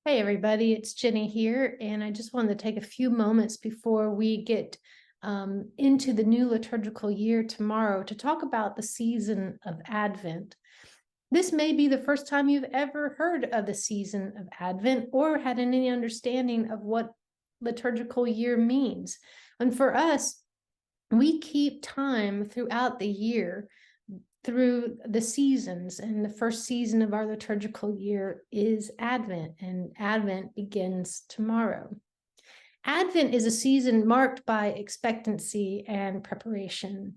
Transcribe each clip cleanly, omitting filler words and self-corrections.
Hey everybody, it's Jenny here, and I just wanted to take a few moments before we get into the new liturgical year tomorrow to talk about the season of Advent. This may be the first time you've ever heard of the season of Advent or had any understanding of what liturgical year means. And for us, we keep time throughout the year through the seasons, and the first season of our liturgical year is Advent, and Advent begins tomorrow. Advent is a season marked by expectancy and preparation.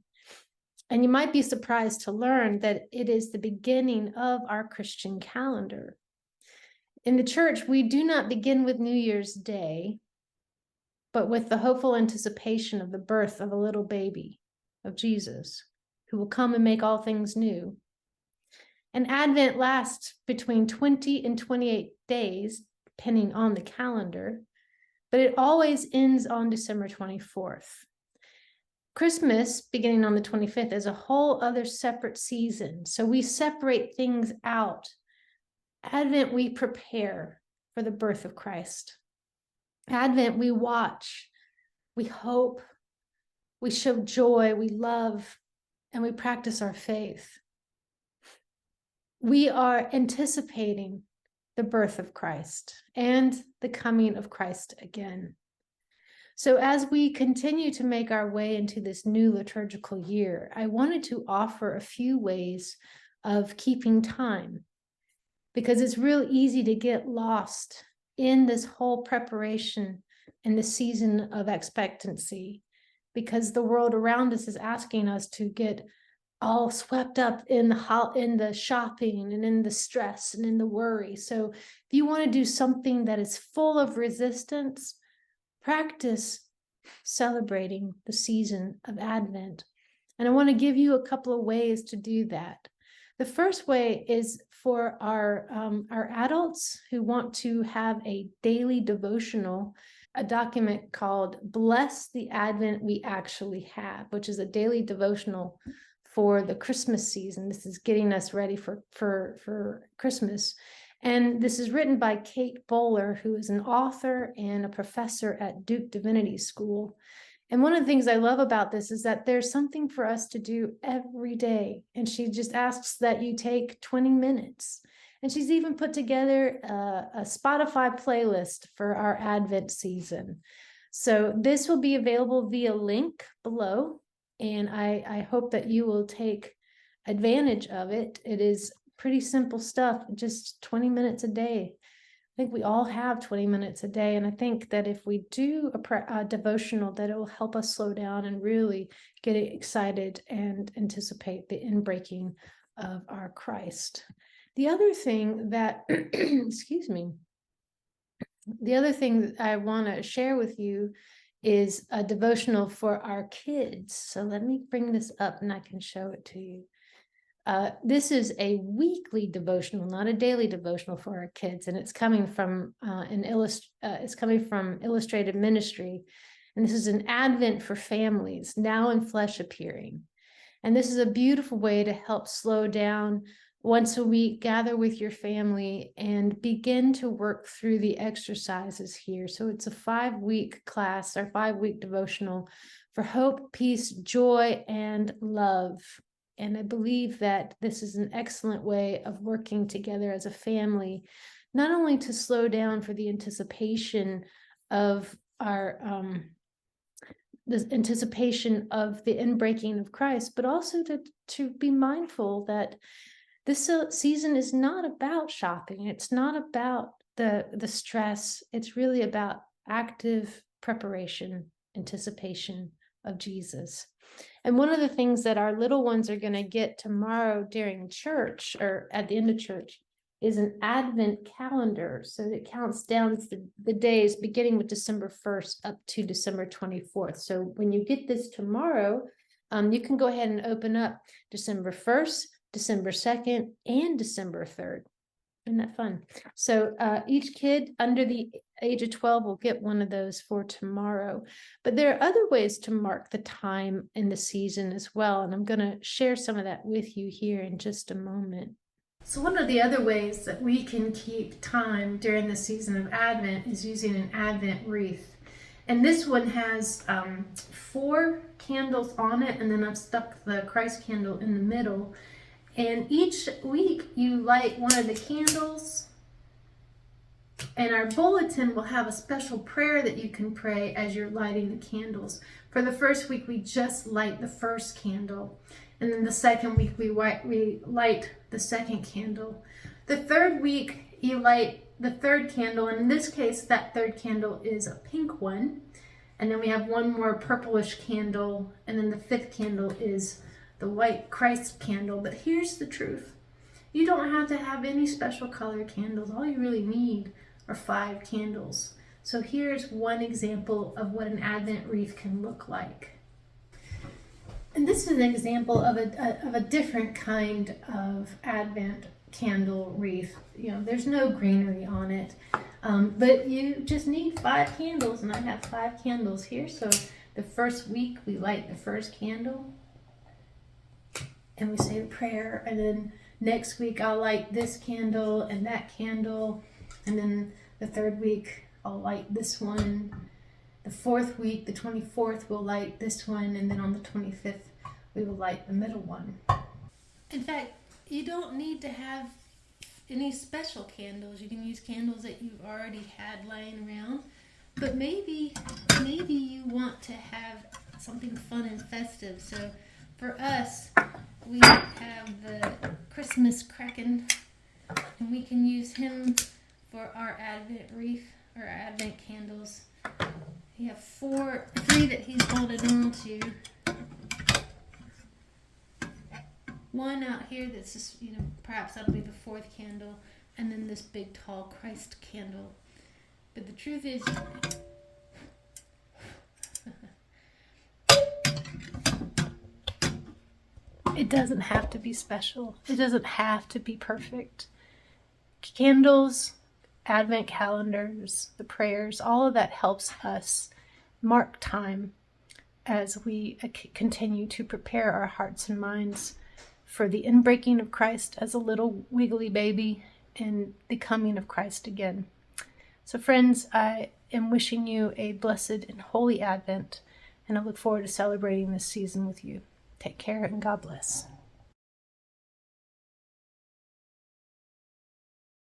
And you might be surprised to learn that it is the beginning of our Christian calendar. In the church, we do not begin with New Year's Day, but with the hopeful anticipation of the birth of a little baby, of Jesus, who will come and make all things new. And Advent lasts between 20 and 28 days, depending on the calendar, but it always ends on December 24th. Christmas, beginning on the 25th, is a whole other separate season. So we separate things out. Advent, we prepare for the birth of Christ. Advent, we watch, we hope, we show joy, we love, and we practice our faith. We are anticipating the birth of Christ and the coming of Christ again. So as we continue to make our way into this new liturgical year, I wanted to offer a few ways of keeping time, because it's real easy to get lost in this whole preparation and the season of expectancy, because the world around us is asking us to get all swept up in the shopping and in the stress and in the worry. So if you want to do something that is full of resistance, practice celebrating the season of Advent. And I want to give you a couple of ways to do that. The first way is for our adults who want to have a daily devotional, a document called Bless the Advent We Actually Have, which is a daily devotional for the Christmas season. This is getting us ready for Christmas. And this is written by Kate Bowler, who is an author and a professor at Duke Divinity School. And one of the things I love about this is that there's something for us to do every day. And she just asks that you take 20 minutes. And she's even put together a Spotify playlist for our Advent season. So this will be available via link below. And I hope that you will take advantage of it. It is pretty simple stuff, just 20 minutes a day. I think we all have 20 minutes a day. And I think that if we do a devotional, that it will help us slow down and really get excited and anticipate the inbreaking of our Christ. The other thing that, excuse me, the other thing that I want to share with you is a devotional for our kids. So let me bring this up and I can show it to you. This is a weekly devotional, not a daily devotional for our kids, and it's coming from Illustrated Ministry, and this is an Advent for families, now in flesh appearing. And this is a beautiful way to help slow down. Once a week, gather with your family and begin to work through the exercises here. So it's a 5-week class or 5-week devotional for hope, peace, joy, and love. And I believe that this is an excellent way of working together as a family, not only to slow down for the anticipation of the anticipation of the inbreaking of Christ, but also to be mindful that this season is not about shopping. It's not about the stress. It's really about active preparation, anticipation of Jesus. And one of the things that our little ones are going to get tomorrow during church, or at the end of church, is an Advent calendar. So it counts down the days beginning with December 1st up to December 24th. So when you get this tomorrow, you can go ahead and open up December 1st, December 2nd, and December 3rd. Isn't that fun? So each kid under the age of 12 will get one of those for tomorrow. But there are other ways to mark the time in the season as well. And I'm going to share some of that with you here in just a moment. So one of the other ways that we can keep time during the season of Advent is using an Advent wreath. And this one has 4 candles on it, and then I've stuck the Christ candle in the middle. And each week you light one of the candles, and our bulletin will have a special prayer that you can pray as you're lighting the candles. For the first week, we just light the first candle. And then the second week, we light the second candle. The third week, you light the third candle. And in this case, that third candle is a pink one. And then we have one more purplish candle. And then the 5th candle is the white Christ candle. But here's the truth. You don't have to have any special color candles. All you really need are 5 candles. So here's one example of what an Advent wreath can look like. And this is an example of a different kind of Advent candle wreath. There's no greenery on it, but you just need 5 candles, and I have 5 candles here. So the first week we light the first candle, and we say a prayer, and then next week I'll light this candle and that candle, and then the third week I'll light this one. The 4th week, the 24th, we'll light this one, and then on the 25th, we will light the middle one. In fact, you don't need to have any special candles. You can use candles that you've already had laying around, but maybe you want to have something fun and festive. So for us, we have the Christmas Kraken, and we can use him for our Advent wreath or our Advent candles. We have 3 that he's holding on to. One out here that's just, perhaps that'll be the 4th candle, and then this big tall Christ candle. But the truth is, it doesn't have to be special. It doesn't have to be perfect. Candles, Advent calendars, the prayers, all of that helps us mark time as we continue to prepare our hearts and minds for the inbreaking of Christ as a little wiggly baby and the coming of Christ again. So friends, I am wishing you a blessed and holy Advent, and I look forward to celebrating this season with you. Take care and God bless.